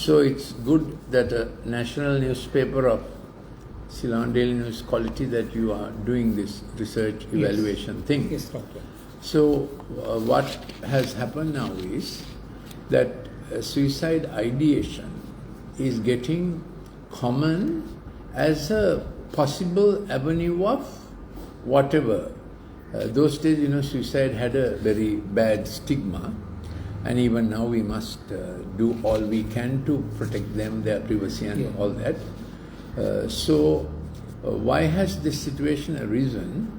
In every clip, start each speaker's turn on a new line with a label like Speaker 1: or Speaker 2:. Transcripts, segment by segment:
Speaker 1: So it's good that a national newspaper of Ceylon Daily News quality that you are doing this research evaluation thing.
Speaker 2: Yes, doctor.
Speaker 1: So what has happened now is that suicide ideation is getting common as a possible avenue of whatever. Those days, suicide had a very bad stigma, and even now we must do all we can to protect them, their privacy and all that. So why has this situation arisen?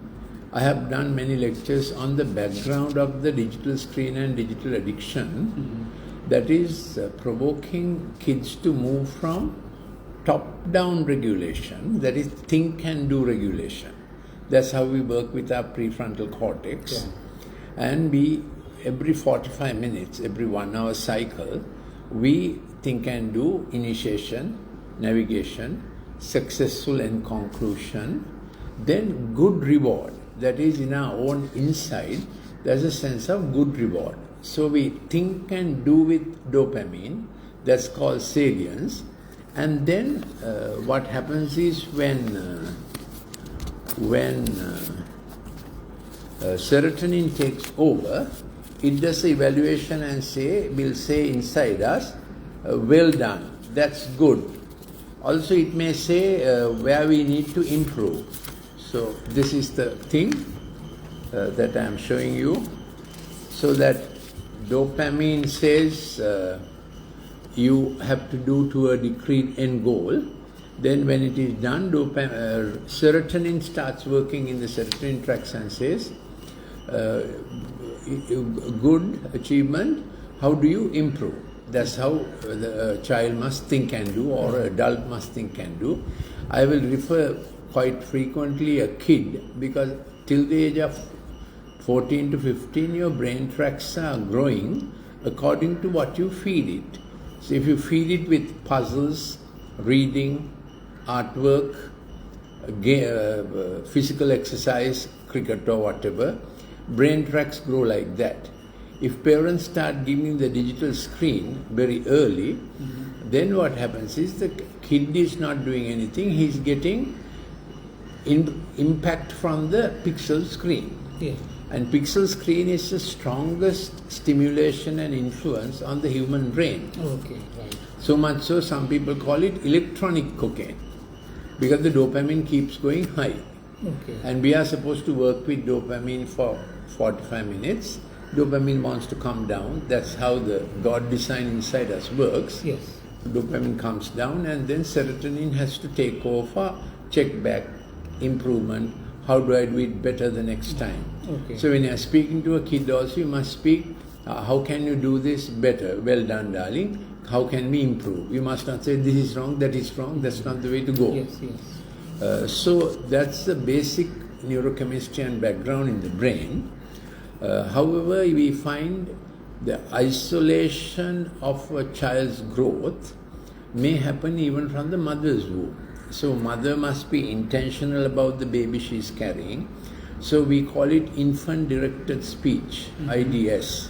Speaker 1: I have done many lectures on the background of the digital screen and digital addiction that is provoking kids to move from top-down regulation, that is think and do regulation. That's how we work with our prefrontal cortex. And every 45 minutes, every 1 hour cycle, we think and do initiation, navigation, successful and conclusion, then good reward. That is in our own inside, there's a sense of good reward. So we think and do with dopamine, that's called salience. And then what happens is when serotonin takes over, it does the evaluation and will say inside us, well done, that's good. Also it may say where we need to improve. So this is the thing that I am showing you. So that dopamine says you have to do to a decreed end goal. Then when it is done, serotonin starts working in the serotonin tracts and says, good achievement, how do you improve? That's how the child must think and do, or an adult must think and do. I will refer quite frequently a kid, because till the age of 14 to 15, your brain tracts are growing according to what you feed it. So if you feed it with puzzles, reading, artwork, physical exercise, cricket or whatever, brain tracts grow like that. If parents start giving the digital screen very early, then what happens is the kid is not doing anything, he's getting impact from the pixel screen. And pixel screen is the strongest stimulation and influence on the human brain. So much so, some people call it electronic cocaine, because the dopamine keeps going high. And we are supposed to work with dopamine for 45 minutes. Dopamine wants to come down. That's how the God design inside us works. Dopamine comes down, and then serotonin has to take over, check back, improvement. How do I do it better the next time? So when you are speaking to a kid also, you must speak, how can you do this better? Well done, darling. How can we improve? You must not say, this is wrong, that is wrong. That's not the way to go. So that's the basic neurochemistry and background in the brain. However, we find the isolation of a child's growth may happen even from the mother's womb. So mother must be intentional about the baby she is carrying. So we call it infant-directed speech, IDS.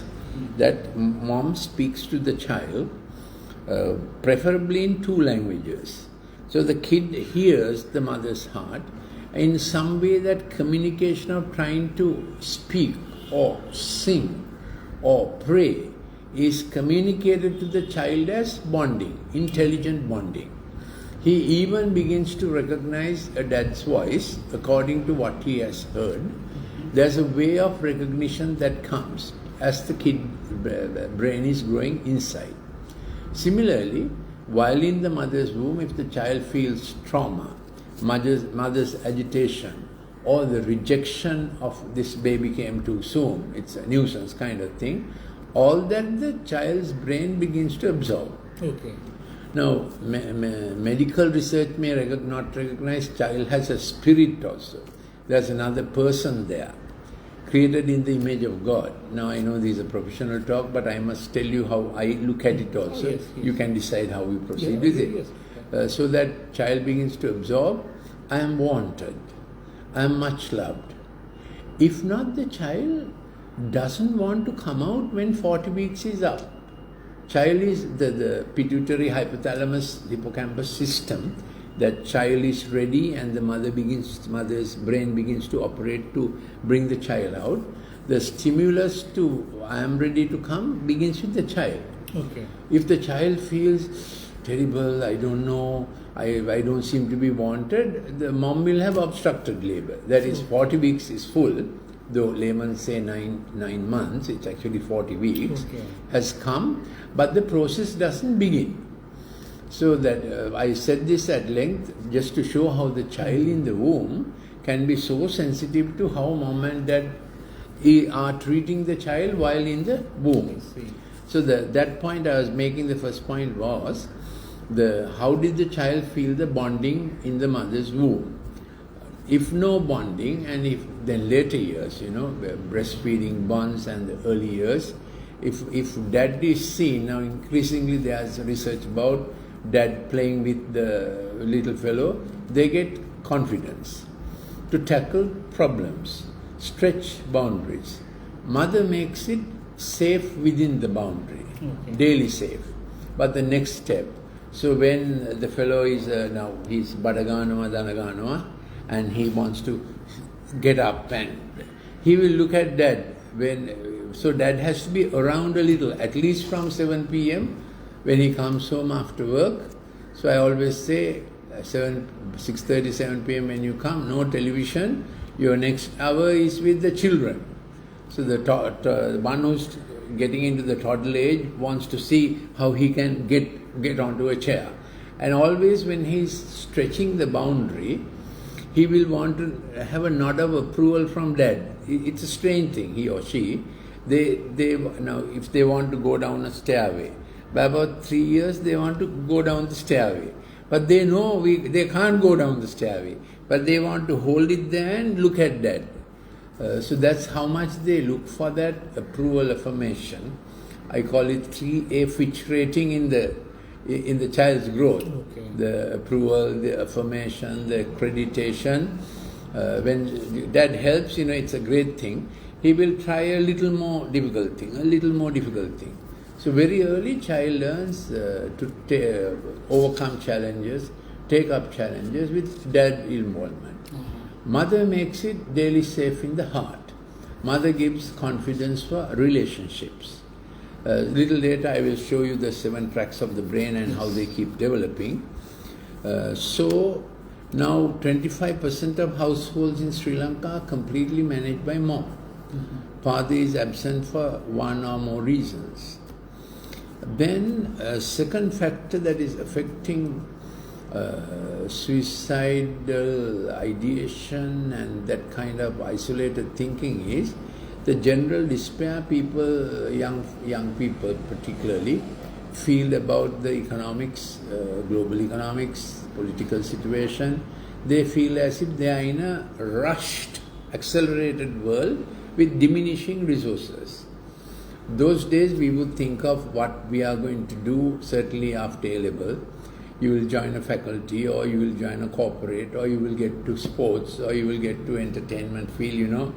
Speaker 1: That mom speaks to the child, preferably in 2 languages. So the kid hears the mother's heart. In some way, that communication of trying to speak or sing or pray is communicated to the child as bonding, intelligent bonding. He even begins to recognize a dad's voice according to what he has heard. There's a way of recognition that comes as the kid brain is growing inside. Similarly, while in the mother's womb, if the child feels trauma, mother's agitation, or the rejection of this baby came too soon, it's a nuisance kind of thing, all that the child's brain begins to absorb. Now, medical research may not recognize child has a spirit also. There's another person there, created in the image of God. Now, I know this is a professional talk, but I must tell you how I look at it also. You can decide how we proceed with it. So that child begins to absorb, I am wanted, I am much loved. If not, the child doesn't want to come out when 40 weeks is up. Child is the pituitary hypothalamus hippocampus system. That child is ready and the mother's brain begins to operate to bring the child out. The stimulus to I am ready to come begins with the child.
Speaker 2: Okay.
Speaker 1: If the child feels terrible, I don't know, I don't seem to be wanted, the mom will have obstructed labor. That is 40 weeks is full, though laymen say 9 months, it's actually 40 weeks, has come, but the process doesn't begin. So that I said this at length just to show how the child in the womb can be so sensitive to how mom and dad are treating the child while in the womb. So that point I was making, the first point was, how did the child feel the bonding in the mother's womb? If no bonding, and if then later years, breastfeeding bonds and the early years, if dad is seen, now increasingly there's research about dad playing with the little fellow, they get confidence to tackle problems, stretch boundaries. Mother makes it safe within the boundary, daily safe. But the next step, so when the fellow is now he's Badaganama, Danaganama, and he wants to get up and he will look at dad. So dad has to be around a little, at least from 7 p.m. when he comes home after work. So I always say 6:30, 7 p.m. when you come, no television, your next hour is with the children. So the one who's getting into the toddler age wants to see how he can get onto a chair. And always when he's stretching the boundary, he will want to have a nod of approval from dad. It's a strange thing, he or she. They now, if they want to go down a stairway, by about 3 years they want to go down the stairway. But they know they can't go down the stairway. But they want to hold it there and look at dad. So that's how much they look for that approval affirmation. I call it 3A Fitch rating in the child's growth. The approval, the affirmation, the accreditation. When dad helps, it's a great thing. He will try a little more difficult thing, So very early child learns to overcome challenges, take up challenges with dad involvement. Mother makes it daily safe in the heart. Mother gives confidence for relationships. Little later I will show you the 7 tracks of the brain and how they keep developing. So now 25% of households in Sri Lanka are completely managed by mom. Father is absent for one or more reasons. Then a second factor that is affecting suicidal ideation and that kind of isolated thinking is the general despair people, young people particularly, feel about the economics, global economics, political situation. They feel as if they are in a rushed, accelerated world with diminishing resources. Those days we would think of what we are going to do, certainly after A-level. You will join a faculty, or you will join a corporate, or you will get to sports, or you will get to entertainment field,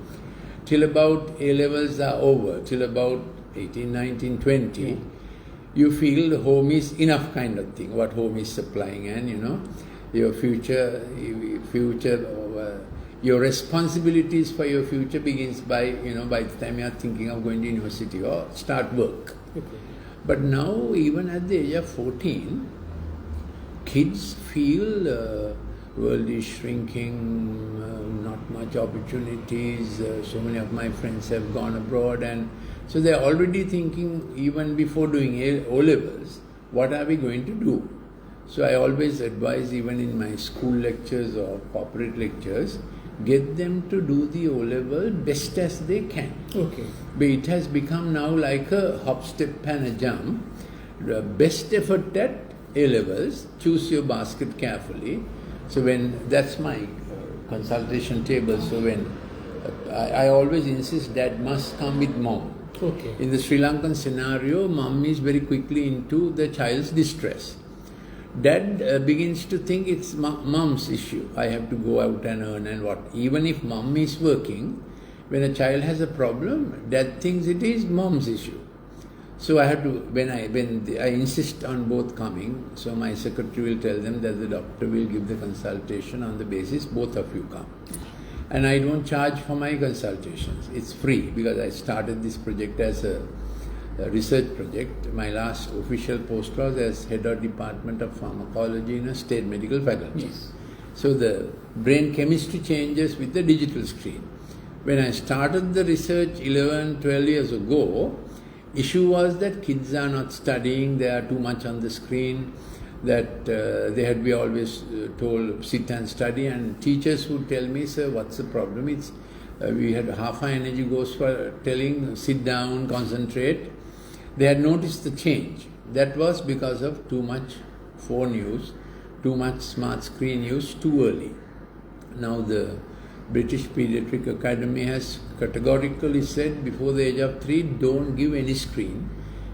Speaker 1: Till about A-levels are over, till about 18, 19, 20, you feel the home is enough kind of thing, what home is supplying, and your future, your responsibilities for your future begins by, by the time you are thinking of going to university or start work. But now, even at the age of 14, kids feel world is shrinking, not much opportunities, so many of my friends have gone abroad, and so they are already thinking, even before doing O-levels, what are we going to do? So I always advise, even in my school lectures or corporate lectures, get them to do the O-level best as they can. But it has become now like a hop, step and a jump. The best effort at A-levels, choose your basket carefully. So that's my consultation table, so when I always insist dad must come with mom. In the Sri Lankan scenario, mom is very quickly into the child's distress. Dad begins to think it's mom's issue. I have to go out and earn and what. Even if mom is working, when a child has a problem, dad thinks it is mom's issue. So I have to, when I insist on both coming, so my secretary will tell them that the doctor will give the consultation on the basis both of you come. And I don't charge for my consultations. It's free because I started this project as a research project. My last official post was as head of Department of Pharmacology in a state medical faculty.
Speaker 2: Yes.
Speaker 1: So the brain chemistry changes with the digital screen. When I started the research 11, 12 years ago, issue was that kids are not studying, they are too much on the screen, that they had been always told sit and study, and teachers would tell me, sir, what's the problem? It's we had half our energy goes for telling sit down, concentrate. They had noticed the change. That was because of too much phone use, too much smart screen use too early. Now the British Pediatric Academy has categorically said before the age of 3, don't give any screen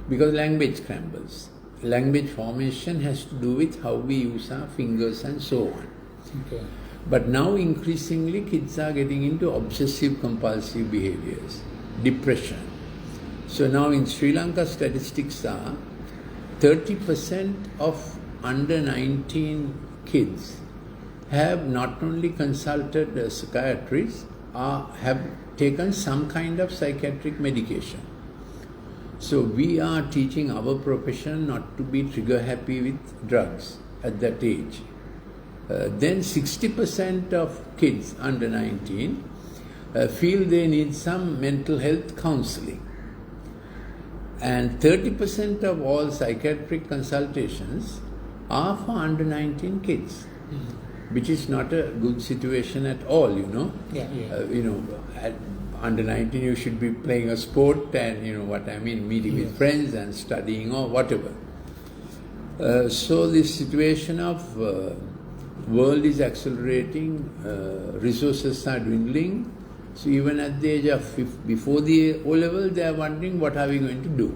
Speaker 1: because language scrambles. Language formation has to do with how we use our fingers and so on.
Speaker 2: Okay.
Speaker 1: But now increasingly kids are getting into obsessive compulsive behaviors, depression. So now in Sri Lanka statistics are 30% of under 19 kids have not only consulted a psychiatrist, have taken some kind of psychiatric medication. So we are teaching our profession not to be trigger happy with drugs at that age. Then 60% of kids under 19 feel they need some mental health counseling. And 30% of all psychiatric consultations are for under 19 kids, which is not a good situation at all, you know. At under 19 you should be playing a sport and, you know what I mean, meeting with friends and studying or whatever. So this situation of world is accelerating, resources are dwindling. So even at the age of before the O-level, they are wondering what are we going to do.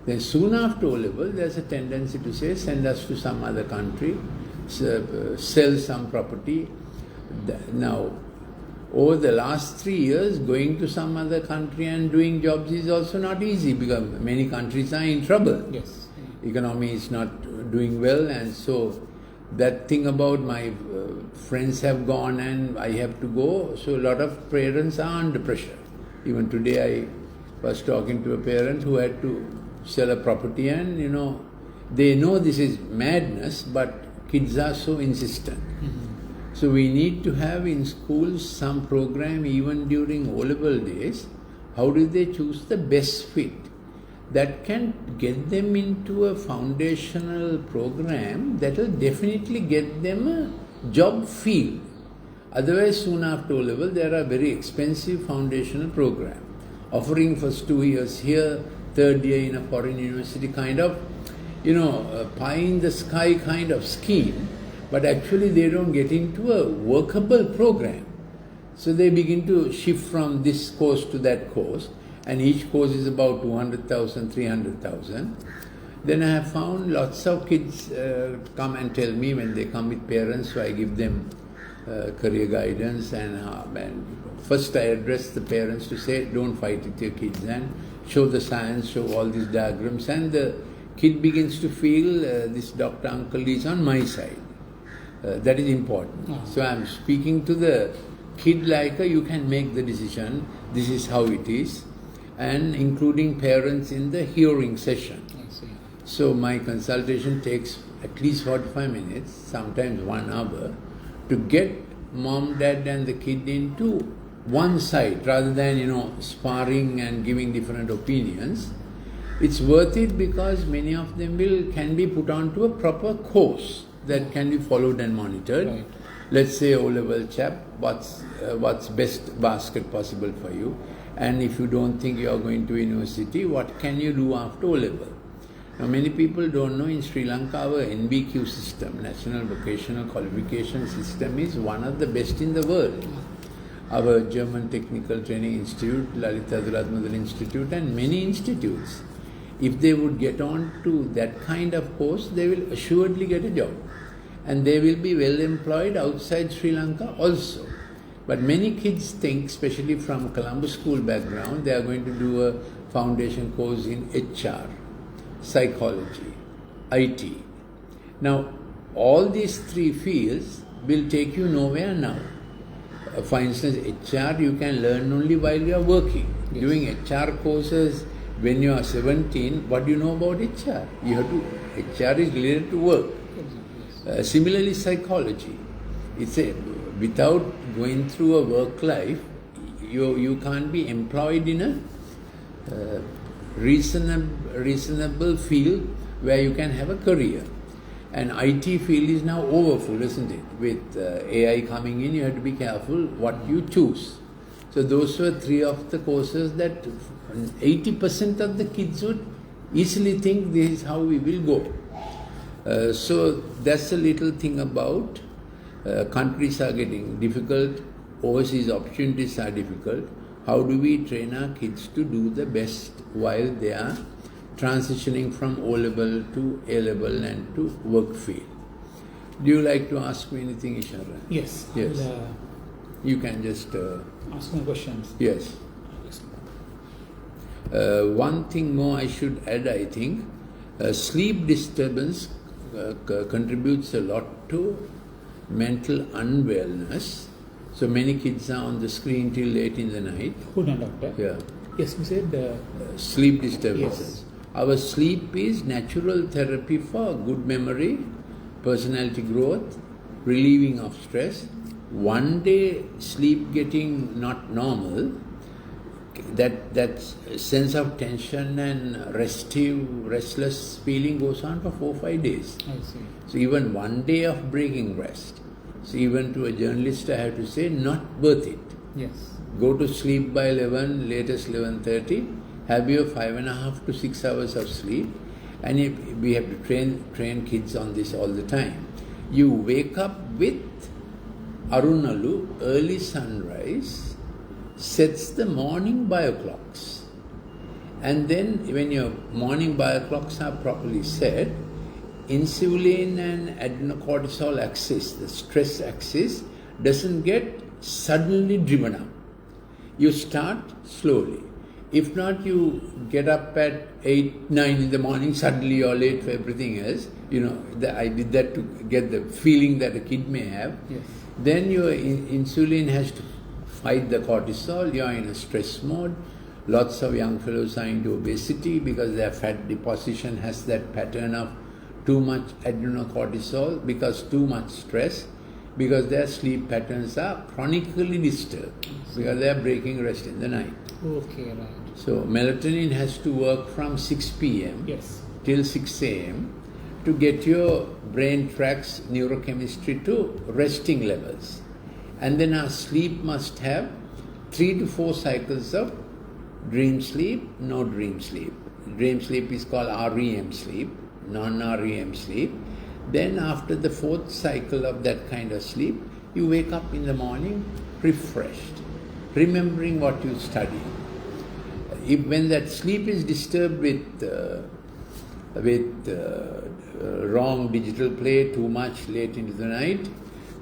Speaker 1: Then soon after O-level, there's a tendency to say, send us to some other country, sell some property. Now, over the last 3 years, going to some other country and doing jobs is also not easy because many countries are in trouble.
Speaker 2: Yes.
Speaker 1: Economy is not doing well, and so that thing about my friends have gone and I have to go, so a lot of parents are under pressure. Even today I was talking to a parent who had to sell a property and, you know, they know this is madness, but kids are so insistent. So we need to have in schools some program even during O-level days. How do they choose the best fit that can get them into a foundational program that will definitely get them a job field. Otherwise, soon after O-level, there are very expensive foundational program offering first 2 years here, third year in a foreign university, kind of, you know, pie in the sky kind of scheme. But actually they don't get into a workable program. So they begin to shift from this course to that course, and each course is about 200,000, 300,000. Then I have found lots of kids come and tell me when they come with parents, so I give them career guidance and first I address the parents to say, don't fight with your kids and show the science, show all these diagrams, and the kid begins to feel this doctor uncle is on my side. That is important. So I am speaking to the kid like you can make the decision, this is how it is, and including parents in the hearing session. So my consultation takes at least 45 minutes, sometimes 1 hour, to get mom, dad and the kid into one side rather than, you know, sparring and giving different opinions. It's worth it because many of them can be put onto a proper course that can be followed and monitored.
Speaker 2: Right.
Speaker 1: Let's say O-level chap, what's best basket possible for you, and if you don't think you are going to university, what can you do after O-level? Now many people don't know in Sri Lanka our NVQ system, National Vocational Qualification System, is one of the best in the world. Our German Technical Training Institute, Lalita Aduladmadal Institute and many institutes, if they would get on to that kind of course, they will assuredly get a job. And they will be well employed outside Sri Lanka also. But many kids think, especially from Colombo school background, they are going to do a foundation course in HR, psychology, IT. Now, all these three fields will take you nowhere now. For instance, HR you can learn only while you are working. Yes. Doing HR courses when you are 17, what do you know about HR? You have to, HR is related to work. Yes. Similarly, psychology. It's without going through a work life, you can't be employed in a reasonable field where you can have a career. And IT field is now overfull, isn't it? With AI coming in, you have to be careful what you choose. So those were three of the courses that 80% of the kids would easily think this is how we will go. So that's a little thing about countries are getting difficult, overseas opportunities are difficult. How do we train our kids to do the best while they are transitioning from O-level to A-level and to work field? Do you like to ask me anything, Ishara?
Speaker 2: Yes.
Speaker 1: Yes. You can just
Speaker 2: ask me questions.
Speaker 1: Yes. One thing more I should add, I think, sleep disturbance contributes a lot to mental unwellness. So many kids are on the screen till late in the night.
Speaker 2: Hold on, doctor.
Speaker 1: Yeah.
Speaker 2: Yes, we said
Speaker 1: sleep disturbances.
Speaker 2: Yes.
Speaker 1: Our sleep is natural therapy for good memory, personality growth, relieving of stress. One day sleep getting not normal, that sense of tension and restless feeling goes on for 4 or 5 days.
Speaker 2: I see.
Speaker 1: So even one day of breaking rest. So even to a journalist I have to say, not worth it.
Speaker 2: Yes.
Speaker 1: Go to sleep by 11, latest 11:30, have your 5.5 to 6 hours of sleep, and we have to train kids on this all the time. You wake up with Arunalu, early sunrise, sets the morning bioclocks. And then when your morning bioclocks are properly set, insulin and adenocortisol axis, the stress axis, doesn't get suddenly driven up. You start slowly. If not, you get up at 8, 9 in the morning, suddenly you're late for everything else. I did that to get the feeling that a kid may have.
Speaker 2: Yes.
Speaker 1: Then your insulin has to fight the cortisol, you're in a stress mode. Lots of young fellows are into obesity because their fat deposition has that pattern of too much adrenocortisol, because too much stress, because their sleep patterns are chronically disturbed, because they are breaking rest in the night.
Speaker 2: Okay, right.
Speaker 1: So melatonin has to work from 6 p.m.
Speaker 2: Yes.
Speaker 1: till 6 a.m. to get your brain tracks neurochemistry to resting levels. And then our sleep must have 3 to 4 cycles of dream sleep, no dream sleep. Dream sleep is called REM sleep, non-REM sleep. Then after the 4th cycle of that kind of sleep, you wake up in the morning refreshed, remembering what you studied. When that sleep is disturbed with wrong digital play, too much late into the night,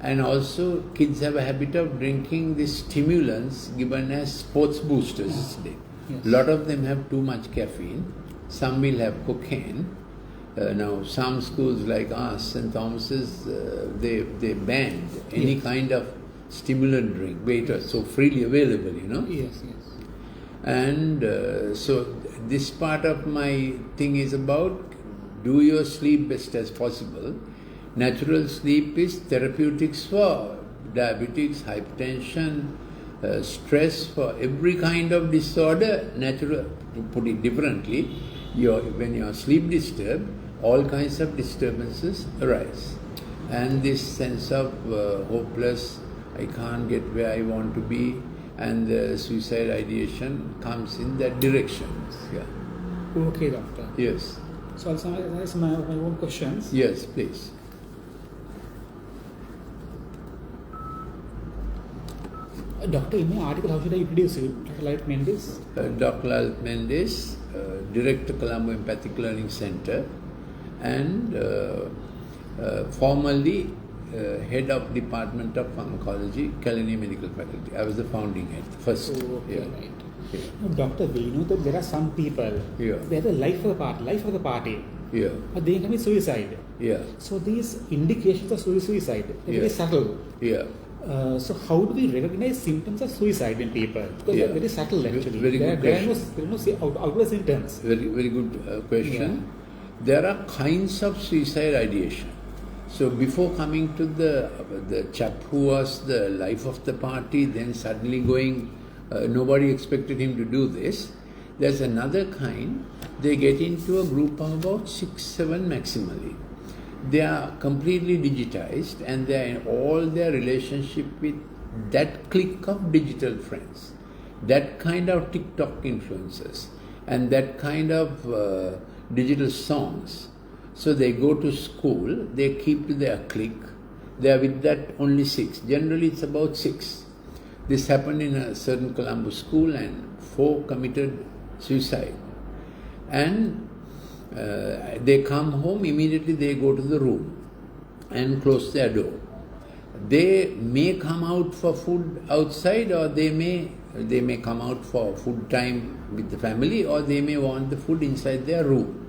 Speaker 1: and also kids have a habit of drinking these stimulants given as sports boosters.
Speaker 2: Yes.
Speaker 1: A lot of them have too much caffeine. Some will have cocaine. Now some schools like us, St. Thomas's, they banned any kind of stimulant drink, where it was so freely available,
Speaker 2: Yes, yes.
Speaker 1: And so this part of my thing is about do your sleep best as possible. Natural sleep is therapeutics for diabetics, hypertension, stress, for every kind of disorder. Natural, to put it differently, when you are sleep disturbed, all kinds of disturbances arise. And this sense of hopeless, I can't get where I want to be, and the suicide ideation comes in that direction. Yeah.
Speaker 2: Okay, doctor.
Speaker 1: Yes.
Speaker 2: So I'll summarize my own questions.
Speaker 1: Yes, please.
Speaker 2: Doctor, in my article, how should I introduce you? Dr. Lalit Mendes?
Speaker 1: Dr. Lalit Mendes, Director, Colombo Empathic Learning Center, and formerly Head of Department of Pharmacology, Kalani Medical Faculty. I was the founding head, first.
Speaker 2: Oh, okay,
Speaker 1: yeah.
Speaker 2: right.
Speaker 1: Yeah.
Speaker 2: Now, doctor, we know that there are some people,
Speaker 1: Yeah.
Speaker 2: they are the life of the party,
Speaker 1: Yeah.
Speaker 2: but they commit suicide.
Speaker 1: Yeah.
Speaker 2: So these indications of suicide are very
Speaker 1: Yeah.
Speaker 2: subtle.
Speaker 1: Yeah.
Speaker 2: So how do we recognize symptoms of suicide in people? Because
Speaker 1: Yeah.
Speaker 2: they're very subtle actually.
Speaker 1: Very good
Speaker 2: there are
Speaker 1: question.
Speaker 2: no outward symptoms.
Speaker 1: Very, very good question. There are kinds of suicide ideation. So before coming to the chap who was the life of the party, then suddenly going, nobody expected him to do this. There's another kind. They get into a group of about 6, 7 maximally. They are completely digitized and they are in all their relationship with that clique of digital friends, that kind of TikTok influencers, and that kind of digital songs. So they go to school, they keep to their clique, they are with that only 6. Generally it's about 6. This happened in a certain Colombo school and 4 committed suicide. And they come home, immediately they go to the room and close their door. They may come out for food outside, or they may come out for food time with the family, or they may want the food inside their room.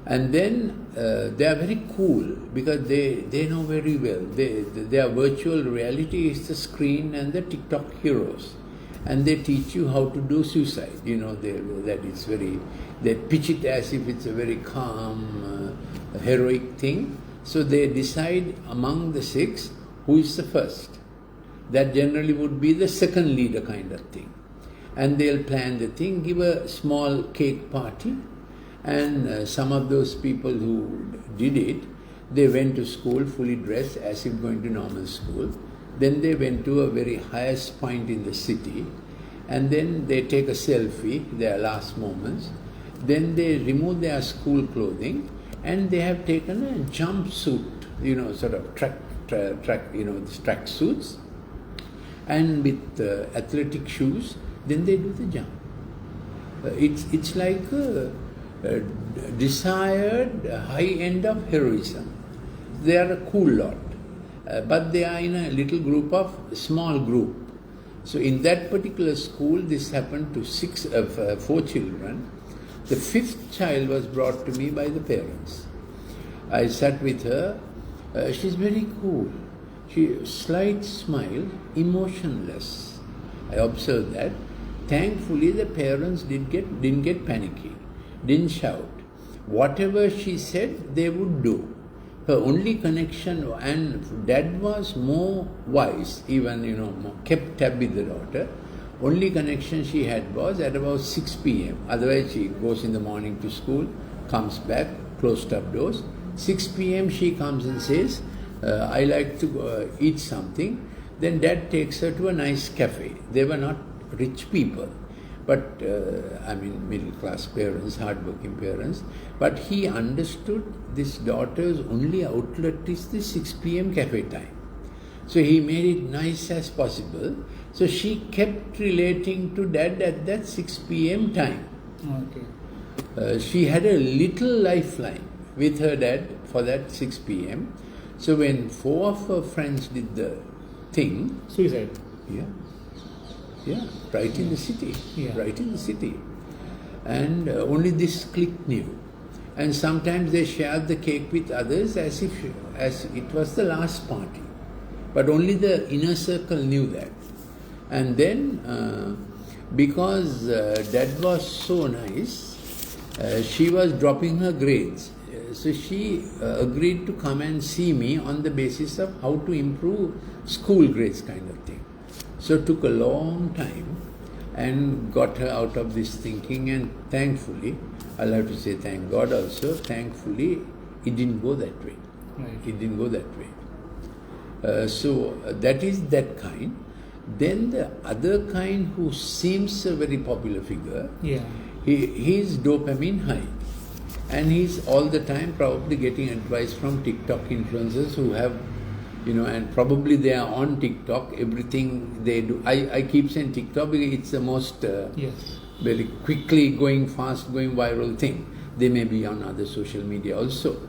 Speaker 1: And then they are very cool because they know very well. Their virtual reality is the screen and the TikTok heroes. And they teach you how to do suicide. You know, they pitch it as if it's a very calm, heroic thing. So they decide among the 6 who is the first. That generally would be the second leader kind of thing. And they'll plan the thing, give a small cake party. And some of those people who did it, they went to school fully dressed as if going to normal school. Then they went to a very highest point in the city, and then they take a selfie, their last moments. Then they remove their school clothing, and they have taken a jumpsuit, sort of track, track suits, and with athletic shoes. Then they do the jump. It's like a desired high end of heroism. They are a cool lot. But they are in a little small group. So in that particular school, this happened to 4 children. The 5th child was brought to me by the parents. I sat with her. She's very cool. Slight smile, emotionless. I observed that. Thankfully, the parents didn't get panicky, didn't shout. Whatever she said, they would do. Her only connection, and dad was more wise, even, kept tab with the daughter. Only connection she had was at about 6 p.m. Otherwise, she goes in the morning to school, comes back, closed up doors. 6 p.m. she comes and says, I like to eat something. Then dad takes her to a nice cafe. They were not rich people, but middle class parents, hard-working parents. But he understood this daughter's only outlet is the 6 p.m. cafe time. So he made it nice as possible. So she kept relating to dad at that 6 p.m. time.
Speaker 2: Okay.
Speaker 1: She had a little lifeline with her dad for that 6 p.m. So when 4 of her friends did the thing...
Speaker 2: Suicide?
Speaker 1: Yeah, right in the city.
Speaker 2: Yeah.
Speaker 1: Right in the city. And only this clique knew. And sometimes they shared the cake with others as it was the last party. But only the inner circle knew that. And then, because dad was so nice, she was dropping her grades. So she agreed to come and see me on the basis of how to improve school grades kind of thing. So it took a long time and got her out of this thinking, and thankfully, I'll have to say thank God also, thankfully it didn't go that way.
Speaker 2: Right.
Speaker 1: It didn't go that way. So that is that kind. Then the other kind who seems a very popular figure, he is dopamine high. And he's all the time probably getting advice from TikTok influencers who have, and probably they are on TikTok, everything they do. I keep saying TikTok because it's the most very quickly going, fast going viral thing. They may be on other social media also.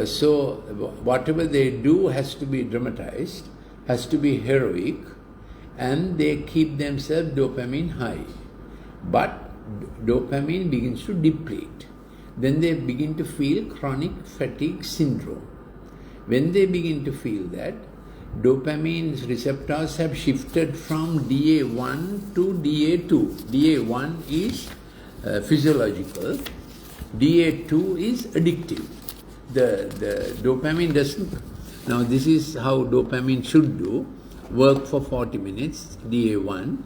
Speaker 1: So whatever they do has to be dramatized, has to be heroic, and they keep themselves dopamine high. But dopamine begins to deplete. Then they begin to feel chronic fatigue syndrome. When they begin to feel that, dopamine receptors have shifted from DA1 to DA2. DA1 is physiological, DA2 is addictive. The dopamine doesn't. Now this is how dopamine should do. Work for 40 minutes, DA1,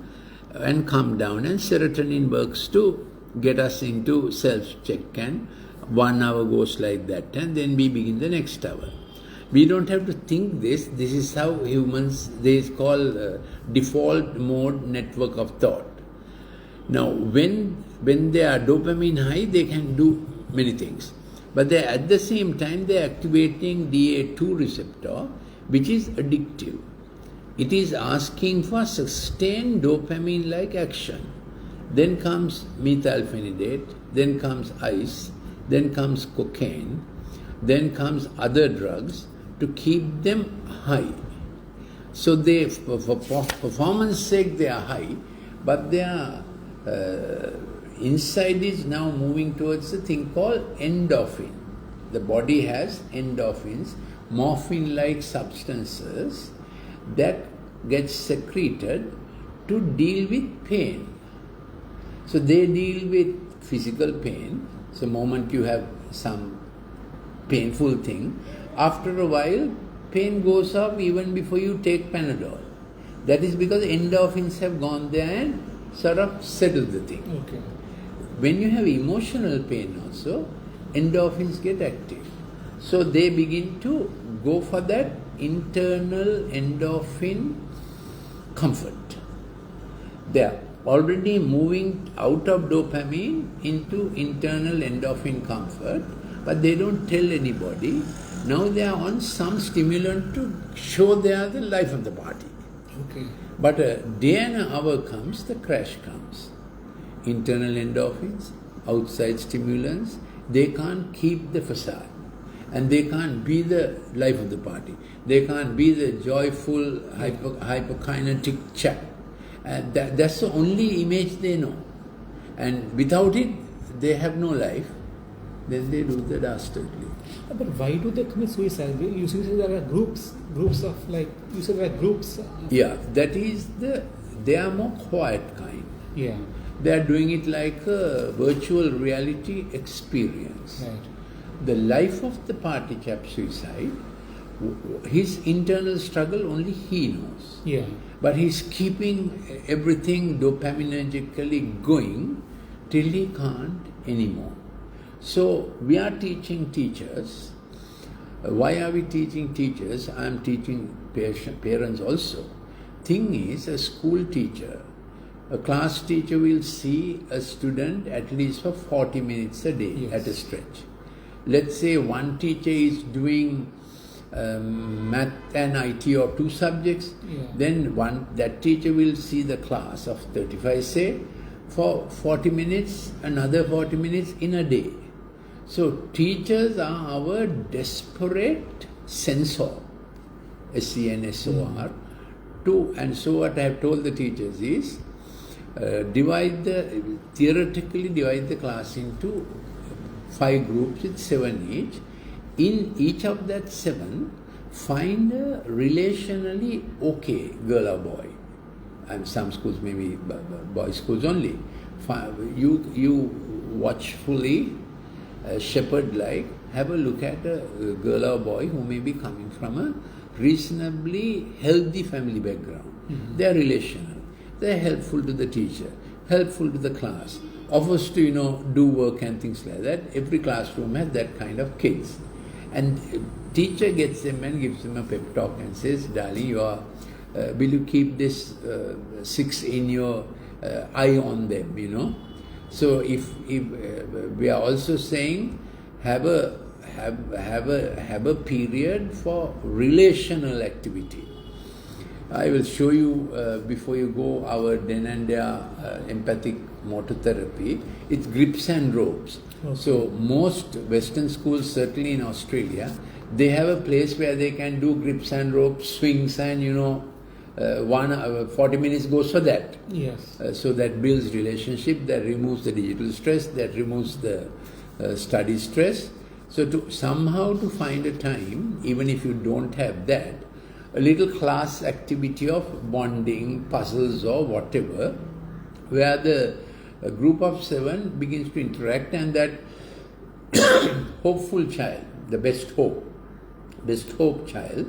Speaker 1: and come down, and serotonin works to get us into self-check, and 1 hour goes like that, and then we begin the next hour. We don't have to think this. This is how humans, they call default mode network of thought. Now, when they are dopamine high, they can do many things. But they, at the same time, they are activating DA2 receptor, which is addictive. It is asking for sustained dopamine-like action. Then comes methylphenidate, then comes ice, then comes cocaine, then comes other drugs to keep them high. So they, for performance sake, they are high, but their inside is now moving towards a thing called endorphin. The body has endorphins, morphine-like substances that get secreted to deal with pain. So they deal with physical pain. So the moment you have some painful thing, after a while pain goes off even before you take Panadol. That is because endorphins have gone there and sort of settled the thing.
Speaker 2: Okay.
Speaker 1: When you have emotional pain also, endorphins get active. So they begin to go for that internal endorphin comfort. They are already moving out of dopamine into internal endorphin comfort, but they don't tell anybody. Now they are on some stimulant to show they are the life of the party.
Speaker 2: Okay.
Speaker 1: But a day and an hour comes, the crash comes. Internal endorphins, outside stimulants, they can't keep the facade. And they can't be the life of the party. They can't be the joyful, hyperkinetic chap. And that's the only image they know. And without it, they have no life. Then they do the dastardly.
Speaker 2: But why do they commit suicide? You say there are groups of like, you said there are groups.
Speaker 1: Yeah, that is they are more quiet kind.
Speaker 2: Yeah.
Speaker 1: They are doing it like a virtual reality experience.
Speaker 2: Right.
Speaker 1: The life of the party chap suicide, his internal struggle only he knows.
Speaker 2: Yeah.
Speaker 1: But he's keeping everything dopaminergically going till he can't anymore. So we are teaching teachers. Why are we teaching teachers? I am teaching parents also. Thing is, a school teacher, a class teacher will see a student at least for 40 minutes a day. Yes. At a stretch. Let's say one teacher is doing math and IT or 2 subjects, then that teacher will see the class of 35, say, for 40 minutes, another 40 minutes in a day. So teachers are our desperate censor, SENSOR, and so what I have told the teachers is, theoretically divide the class into 5 groups with 7 each. In each of that 7, find a relationally okay girl or boy. And some schools may be boys' schools only. You watchfully, shepherd-like, have a look at a girl or boy who may be coming from a reasonably healthy family background. Mm-hmm. They are relational. They are helpful to the teacher, helpful to the class, offers to, do work and things like that. Every classroom has that kind of kids. And teacher gets them and gives them a pep talk and says, darling, will you keep this 6 in your eye on them, So if we are also saying, have a period for relational activity. I will show you before you go our Denandia empathic motor therapy. It's grips and ropes. Okay. So most Western schools, certainly in Australia, they have a place where they can do grips and ropes, swings and 40 minutes goes for that.
Speaker 2: Yes.
Speaker 1: So that builds relationship, that removes the digital stress, that removes the study stress. So to somehow to find a time, even if you don't have that, a little class activity of bonding, puzzles or whatever, where the group of 7 begins to interact, and that hopeful child, the best hope child,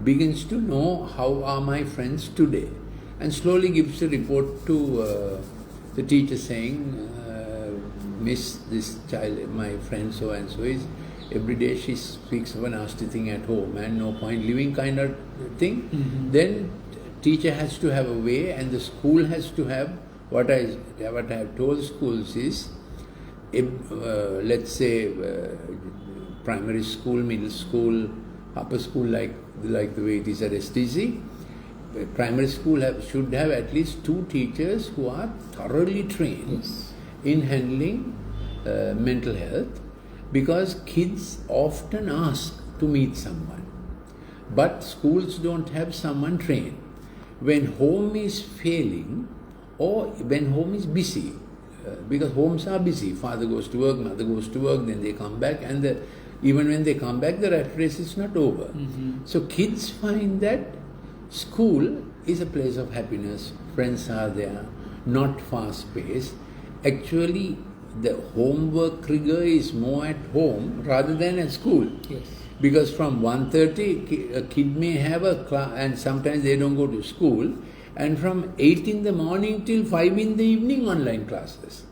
Speaker 1: begins to know how are my friends today, and slowly gives a report to the teacher saying, Miss, this child, my friend so and so is, every day she speaks of a nasty thing at home and no point living kind of thing.
Speaker 2: Mm-hmm.
Speaker 1: Then teacher has to have a way, and the school has to have what I have told schools is, let's say primary school, middle school, upper school, like the way it is at STC. Primary school should have at least 2 teachers who are thoroughly trained
Speaker 2: Yes.
Speaker 1: in handling mental health, because kids often ask to meet someone, but schools don't have someone trained. When home is failing, or when home is busy, because homes are busy, father goes to work, mother goes to work, then they come back, and even when they come back, the rat race is not over.
Speaker 2: Mm-hmm.
Speaker 1: So kids find that school is a place of happiness, friends are there, not fast-paced. Actually, the homework rigor is more at home rather than at school.
Speaker 2: Yes.
Speaker 1: Because from 1:30, a kid may have a class, and sometimes they don't go to school, and from 8 in the morning till 5 in the evening, online classes.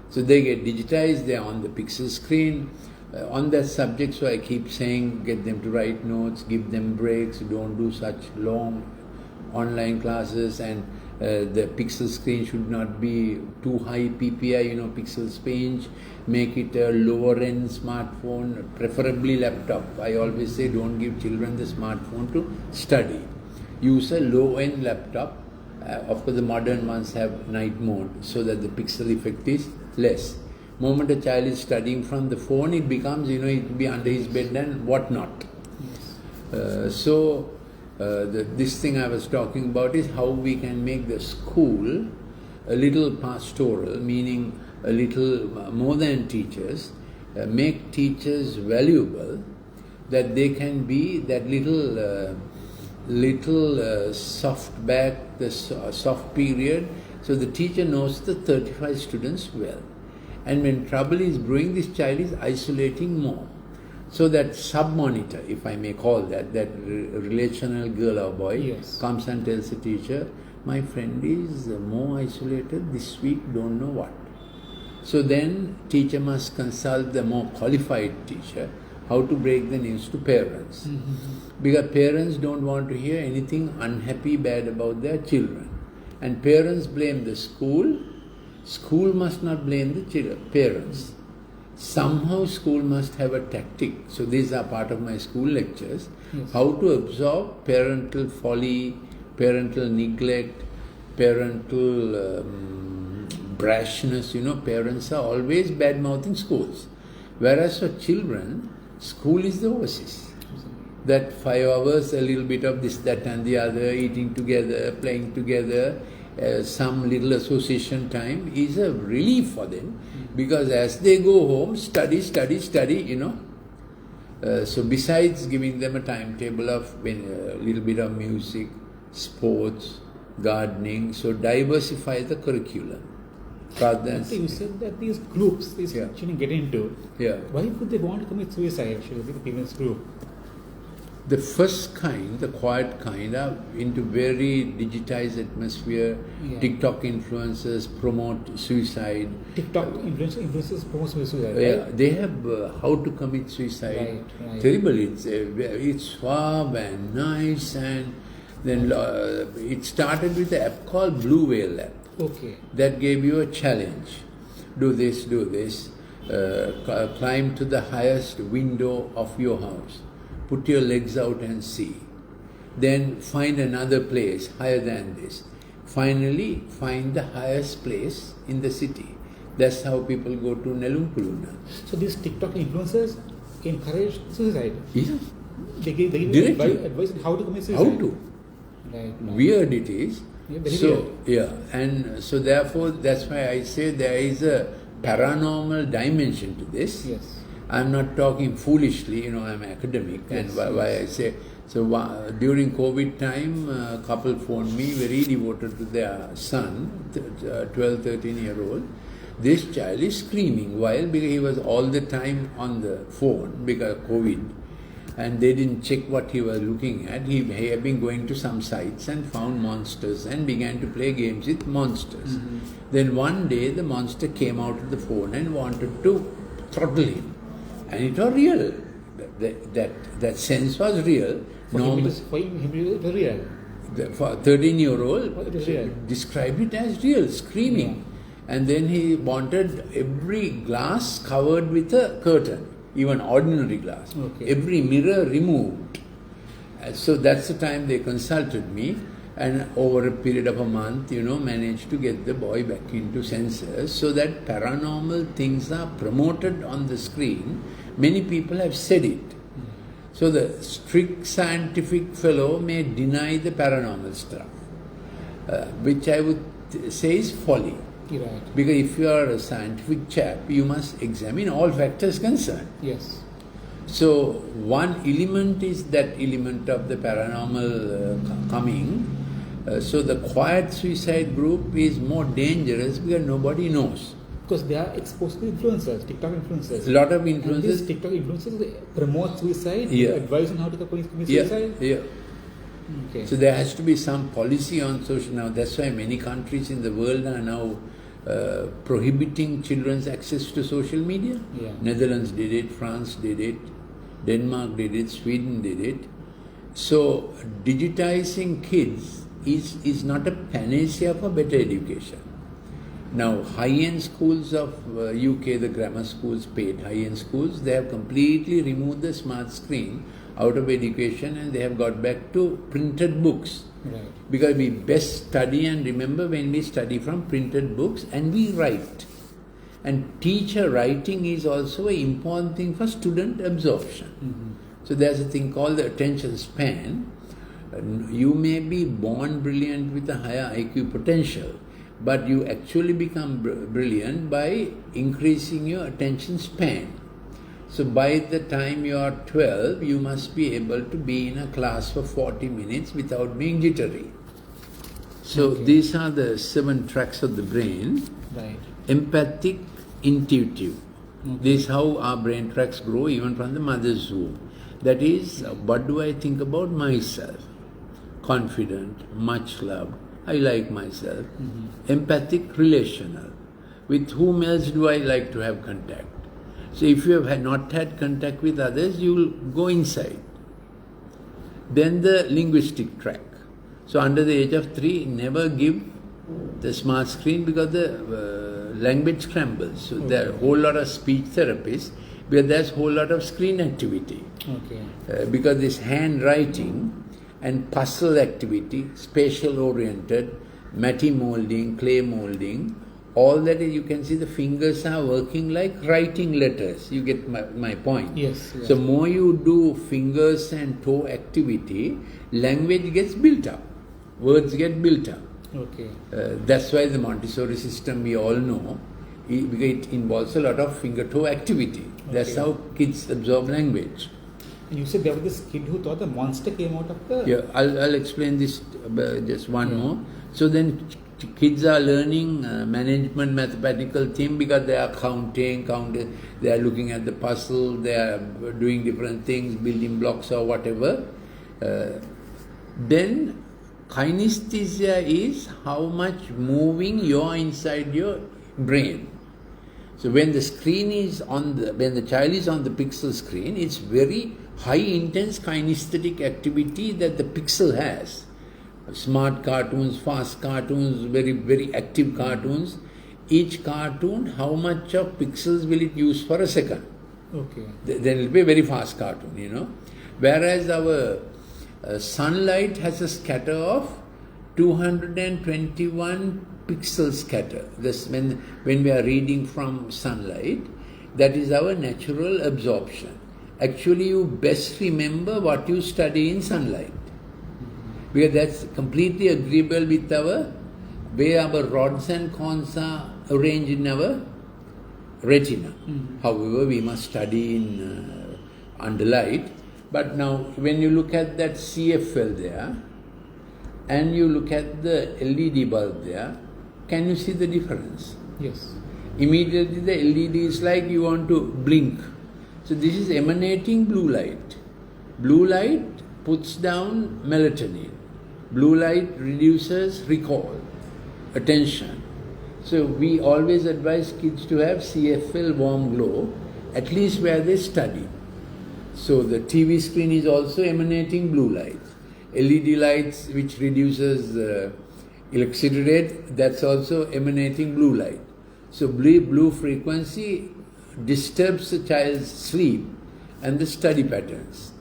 Speaker 1: So they get digitized, they are on the pixel screen, on that subject. So I keep saying, get them to write notes, give them breaks, don't do such long online classes, and the pixel screen should not be too high PPI, pixels range. Make it a lower end smartphone, preferably laptop. I always say don't give children the smartphone to study. Use a low end laptop. Of course, the modern ones have night mode so that the pixel effect is less. Moment a child is studying from the phone, it becomes, it will be under his bed and whatnot.
Speaker 2: Yes.
Speaker 1: This thing I was talking about is how we can make the school a little pastoral, meaning a little more than teachers, make teachers valuable, that they can be that little soft back, the soft period, so the teacher knows the 35 students well. And when trouble is brewing, this child is isolating more. So that sub-monitor, if I may call that relational girl or boy,
Speaker 2: yes,
Speaker 1: comes and tells the teacher, my friend is more isolated this week, don't know what. So then teacher must consult the more qualified teacher how to break the news to parents.
Speaker 2: Mm-hmm.
Speaker 1: Because parents don't want to hear anything unhappy, bad about their children. And parents blame the school. School must not blame the parents. Somehow school must have a tactic. So these are part of my school lectures.
Speaker 2: Yes.
Speaker 1: How to absorb parental folly, parental neglect, parental brashness. Parents are always bad-mouthing schools. Whereas for children, school is the oasis. That 5 hours, a little bit of this, that and the other, eating together, playing together, some little association time is a relief for them, because as they go home, study, so besides giving them a timetable of a little bit of music, sports, gardening, so diversify the curriculum. Rather than
Speaker 2: you said that these groups, children get into, why would they want to commit suicide actually, the parents group?
Speaker 1: The first kind, the quiet kind, are into very digitized atmosphere.
Speaker 2: Yeah.
Speaker 1: TikTok influencers promote suicide.
Speaker 2: TikTok influencers promote suicide,
Speaker 1: Yeah,
Speaker 2: right?
Speaker 1: they have how to commit suicide.
Speaker 2: Right.
Speaker 1: Terrible. It's suave and nice, and then it started with an app called Blue Whale app.
Speaker 2: Okay.
Speaker 1: That gave you a challenge. Do this. Climb to the highest window of your house. Put your legs out and see. Then find another place higher than this. Finally, find the highest place in the city. That's how people go to Nelumkuluna.
Speaker 2: So these TikTok influencers encourage suicide?
Speaker 1: Yeah.
Speaker 2: They give
Speaker 1: Directly.
Speaker 2: advice on how to commit suicide?
Speaker 1: How to? weird it is.
Speaker 2: Yeah, very
Speaker 1: So,
Speaker 2: weird.
Speaker 1: yeah, and so therefore that's why I say there is a paranormal dimension to this.
Speaker 2: Yes.
Speaker 1: I'm not talking foolishly, I'm academic,
Speaker 2: Yes,
Speaker 1: and why I say, so during COVID time, a couple phoned me, very devoted to their son, 12, 13-year-old. This child is screaming because he was all the time on the phone because of COVID, and they didn't check what he was looking at. He had been going to some sites and found monsters and began to play games with monsters.
Speaker 2: Mm-hmm.
Speaker 1: Then one day the monster came out of the phone and wanted to throttle him. And it was real. That sense was real.
Speaker 2: For him it was real.
Speaker 1: For a 13-year-old,
Speaker 2: It was real.
Speaker 1: described it as real, screaming. And then he wanted every glass covered with a curtain, even ordinary glass.
Speaker 2: Okay.
Speaker 1: Every mirror removed. So that's the time they consulted me, and over a period of a month, managed to get the boy back into senses, so that paranormal things are promoted on the screen. Many people have said it. So the strict scientific fellow may deny the paranormal stuff, which I would say is folly.
Speaker 2: Right.
Speaker 1: Because if you are a scientific chap, you must examine all factors concerned.
Speaker 2: Yes.
Speaker 1: So one element is that element of the paranormal coming. So the quiet suicide group is more dangerous because nobody knows.
Speaker 2: Because they are exposed to influencers, TikTok influencers.
Speaker 1: A lot of
Speaker 2: And
Speaker 1: influencers.
Speaker 2: these TikTok influencers they promote suicide,
Speaker 1: Yeah.
Speaker 2: advise on how to commit
Speaker 1: Yeah,
Speaker 2: suicide.
Speaker 1: yeah.
Speaker 2: Okay.
Speaker 1: So there has to be some policy on social. Now that's why many countries in the world are now prohibiting children's access to social media.
Speaker 2: Yeah.
Speaker 1: Netherlands did it, France did it, Denmark did it, Sweden did it. So digitizing kids is not a panacea for better education. Now high-end schools of UK, the grammar schools, paid high-end schools, they have completely removed the smart screen out of education, and they have got back to printed books.
Speaker 2: Right.
Speaker 1: Because we best study and remember when we study from printed books, and we write. And teacher writing is also an important thing for student absorption.
Speaker 2: Mm-hmm.
Speaker 1: So there's a thing called the attention span. You may be born brilliant with a higher IQ potential, but you actually become brilliant by increasing your attention span. So by the time you are 12, you must be able to be in a class for 40 minutes without being jittery. So these are the 7 tracks of the brain.
Speaker 2: Right.
Speaker 1: Empathic, intuitive. This is how our brain tracks grow even from the mother's womb. That is, what do I think about myself? Confident, much loved, I like myself. Empathic, relational. With whom else do I like to have contact? So if you have not had contact with others, you will go inside. Then the linguistic track. So under the age of 3, never give the smart screen because the language scrambles. So there are a whole lot of speech therapists where there's a whole lot of screen activity.
Speaker 2: Okay.
Speaker 1: Because this handwriting and puzzle activity, spatial oriented, matty molding, clay molding, all that you can see the fingers are working like writing letters. You get my point?
Speaker 2: Yes.
Speaker 1: So more you do fingers and toe activity, language gets built up. Words get built up.
Speaker 2: Okay.
Speaker 1: That's why the Montessori system we all know, because it involves a lot of finger-toe activity. That's how kids absorb language.
Speaker 2: And you said there was this kid who thought the monster came out of the...
Speaker 1: Yeah, I'll explain this just one more. So then kids are learning management mathematical thing because they are counting, they are looking at the puzzle, they are doing different things, building blocks or whatever. Then kinesthesia is how much moving you're inside your brain. So when the screen is when the child is on the pixel screen, it's very high intense kinesthetic activity that the pixel has. Smart cartoons, fast cartoons, very, very active cartoons. Each cartoon, how much of pixels will it use for a second?
Speaker 2: Okay.
Speaker 1: Then it will be a very fast cartoon, Whereas our sunlight has a scatter of 221 pixel scatter. This when we are reading from sunlight, that is our natural absorption. Actually, you best remember what you study in sunlight. Because that's completely agreeable with our way our rods and cones are arranged in our retina. However, we must study in under light. But now, when you look at that CFL there, and you look at the LED bulb there, can you see the difference?
Speaker 2: Yes.
Speaker 1: Immediately the LED is like you want to blink. So this is emanating blue light. Blue light puts down melatonin. Blue light reduces recall, attention. So we always advise kids to have CFL warm glow, at least where they study. So the TV screen is also emanating blue light. LED lights which reduces electricity rate, that's also emanating blue light. So blue frequency disturbs the child's sleep and the study patterns.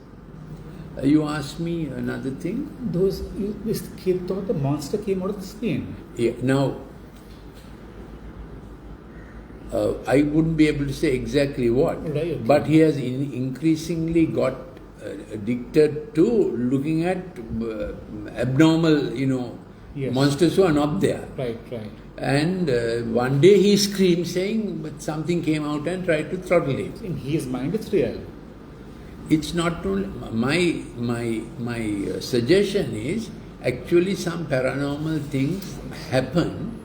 Speaker 1: You asked me another thing?
Speaker 2: This kid thought the monster came out of the screen.
Speaker 1: Yeah, now, I wouldn't be able to say exactly what,
Speaker 2: right, okay.
Speaker 1: But he has increasingly got addicted to looking at abnormal,
Speaker 2: yes.
Speaker 1: monsters who are not there.
Speaker 2: Right.
Speaker 1: And one day he screamed saying, but something came out and tried to throttle him.
Speaker 2: In his mind, it's real.
Speaker 1: It's not only my suggestion is actually some paranormal things happen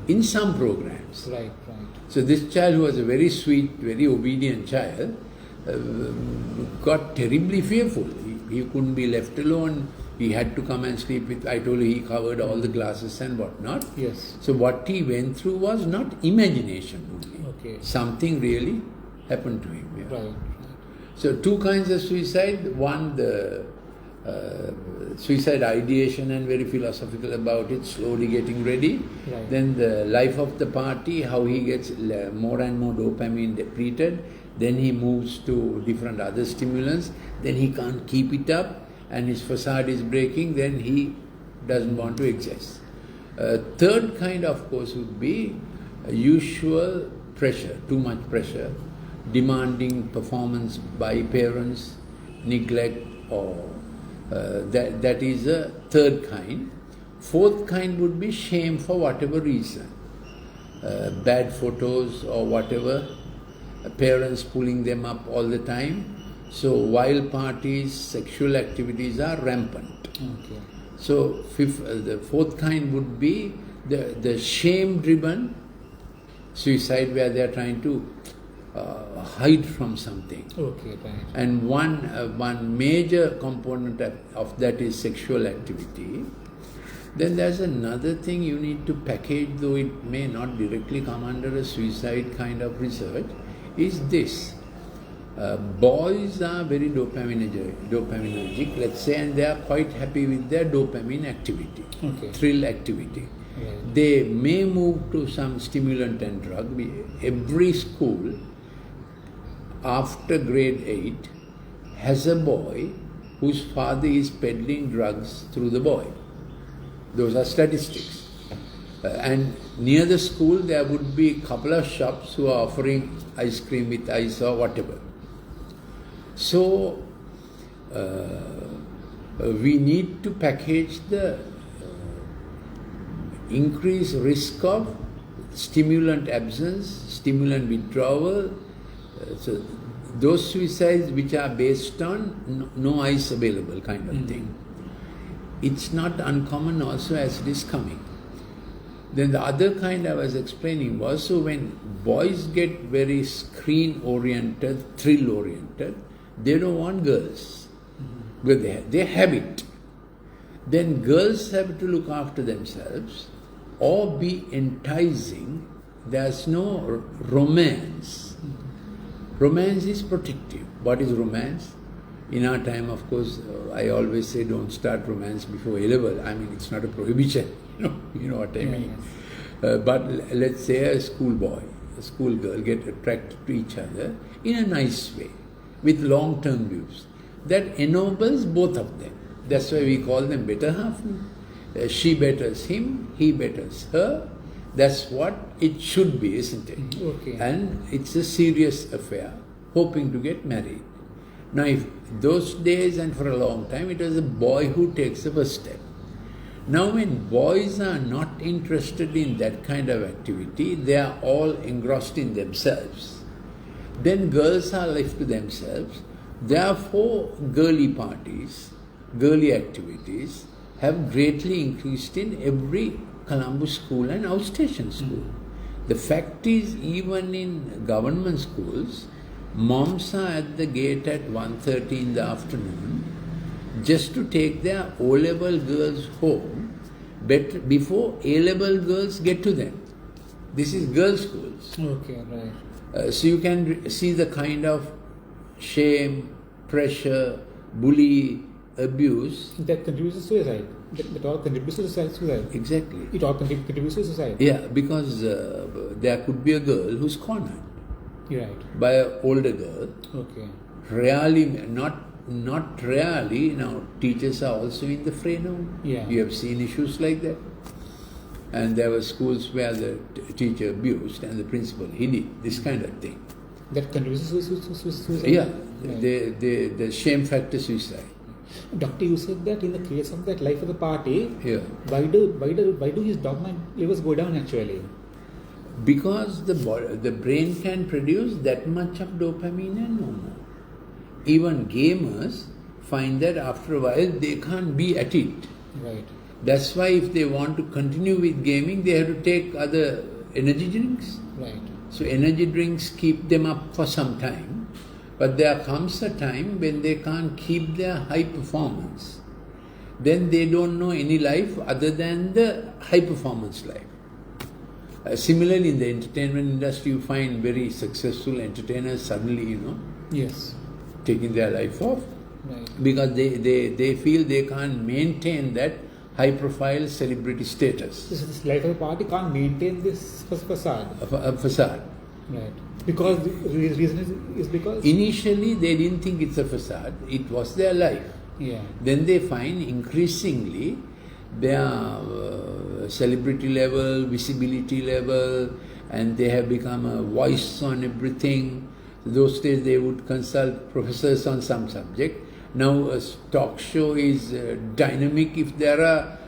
Speaker 1: in some programs.
Speaker 2: Right.
Speaker 1: So this child, who was a very sweet, very obedient child, got terribly fearful. He couldn't be left alone. He had to come and sleep with. I told you he covered all the glasses and whatnot.
Speaker 2: Yes.
Speaker 1: So what he went through was not imagination only.
Speaker 2: Okay.
Speaker 1: Something really happened to him. Yeah.
Speaker 2: Right.
Speaker 1: So two kinds of suicide. One, the suicide ideation and very philosophical about it, slowly getting ready.
Speaker 2: Right.
Speaker 1: Then the life of the party, how he gets more and more dopamine depleted. Then he moves to different other stimulants. Then he can't keep it up and his facade is breaking. Then he doesn't want to exist. Third kind, of course, would be usual pressure, too much pressure, demanding performance by parents, neglect, or that is a third kind. Fourth kind would be shame for whatever reason, bad photos or whatever, parents pulling them up all the time. So wild parties, sexual activities are rampant.
Speaker 2: Okay.
Speaker 1: So the fourth kind would be the shame-driven suicide, where they are trying to hide from something.
Speaker 2: Okay, right.
Speaker 1: And one major component of that is sexual activity. Then there's another thing you need to package, though it may not directly come under a suicide kind of research, is this. Boys are very dopaminergic, let's say, and they are quite happy with their dopamine activity,
Speaker 2: Okay.
Speaker 1: thrill activity.
Speaker 2: Right.
Speaker 1: They may move to some stimulant and drug. Every school after grade 8 has a boy whose father is peddling drugs through the boy. Those are statistics. And near the school there would be a couple of shops who are offering ice cream with ice or whatever. So we need to package the increased risk of stimulant absence, stimulant withdrawal. So those suicides which are based on no ice available kind of thing. It's not uncommon also as it is coming. Then the other kind I was explaining was, so when boys get very screen-oriented, thrill-oriented, they don't want girls. Because they have it. Then girls have to look after themselves or be enticing. There's no romance. Romance is protective. What is romance? In our time, of course, I always say don't start romance before A-level. I mean, it's not a prohibition. You know what I mean.
Speaker 2: Yes.
Speaker 1: But let's say a schoolboy, a schoolgirl get attracted to each other in a nice way, with long-term views. That ennobles both of them. That's why we call them better half. She betters him, he betters her. That's what it should be, isn't it?
Speaker 2: Okay.
Speaker 1: And it's a serious affair, hoping to get married. Now, if those days and for a long time, it was a boy who takes the first step. Now when boys are not interested in that kind of activity, they are all engrossed in themselves. Then girls are left to themselves. Therefore, girly parties, girly activities have greatly increased in every Colombo school and outstation school. The fact is, even in government schools, moms are at the gate at 1:30 in the afternoon just to take their O-level girls home before A-level girls get to them. This is girls' schools.
Speaker 2: Okay, right.
Speaker 1: So you can see the kind of shame, pressure, bully, abuse.
Speaker 2: That contributes to suicide. That all contributes to suicide.
Speaker 1: Exactly.
Speaker 2: It all contributes to suicide.
Speaker 1: Yeah, because there could be a girl who's cornered
Speaker 2: Right.
Speaker 1: by an older girl.
Speaker 2: Okay.
Speaker 1: Rarely, not rarely, now teachers are also in the fray now.
Speaker 2: Yeah.
Speaker 1: You have seen issues like that. And there were schools where the teacher abused and the principal hid it, this kind of thing.
Speaker 2: That contributes to suicide.
Speaker 1: Yeah,
Speaker 2: Right.
Speaker 1: the shame factor suicide.
Speaker 2: Doctor, you said that in the case of that life of the party,
Speaker 1: Yeah.
Speaker 2: why do his dopamine levels go down actually?
Speaker 1: Because the brain can produce that much of dopamine and no more. Even gamers find that after a while they can't be at it.
Speaker 2: Right.
Speaker 1: That's why if they want to continue with gaming, they have to take other energy drinks.
Speaker 2: Right.
Speaker 1: So energy drinks keep them up for some time. But there comes a time when they can't keep their high performance. Then they don't know any life other than the high performance life. Similarly, in the entertainment industry, you find very successful entertainers suddenly,
Speaker 2: Yes.
Speaker 1: taking their life off.
Speaker 2: Right.
Speaker 1: Because they feel they can't maintain that high profile celebrity status.
Speaker 2: This life of the party can't maintain this facade.
Speaker 1: A facade.
Speaker 2: Right. Because the reason is because.
Speaker 1: Initially, they didn't think it's a facade, it was their life.
Speaker 2: Yeah.
Speaker 1: Then they find increasingly their celebrity level, visibility level, and they have become a voice on everything. Those days they would consult professors on some subject. Now a talk show is dynamic if there are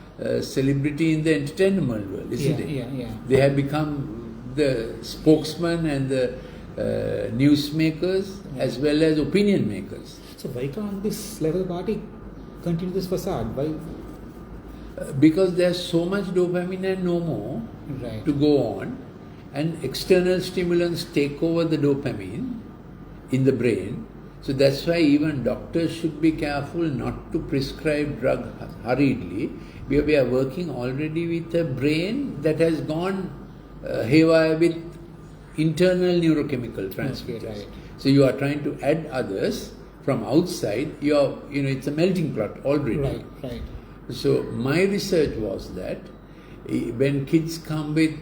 Speaker 1: celebrity in the entertainment world, isn't it?
Speaker 2: Yeah.
Speaker 1: They have become the spokesman and the newsmakers as well as opinion makers.
Speaker 2: So why can't this life of the party continue this facade? Why?
Speaker 1: Because there's so much dopamine and no more
Speaker 2: Right.
Speaker 1: to go on, and external stimulants take over the dopamine in the brain. So that's why even doctors should be careful not to prescribe drug hurriedly. We are working already with a brain that has gone haywire with internal neurochemical transmitters.
Speaker 2: Okay, right.
Speaker 1: So you are trying to add others from outside. It's a melting pot already.
Speaker 2: Right.
Speaker 1: So my research was that when kids come with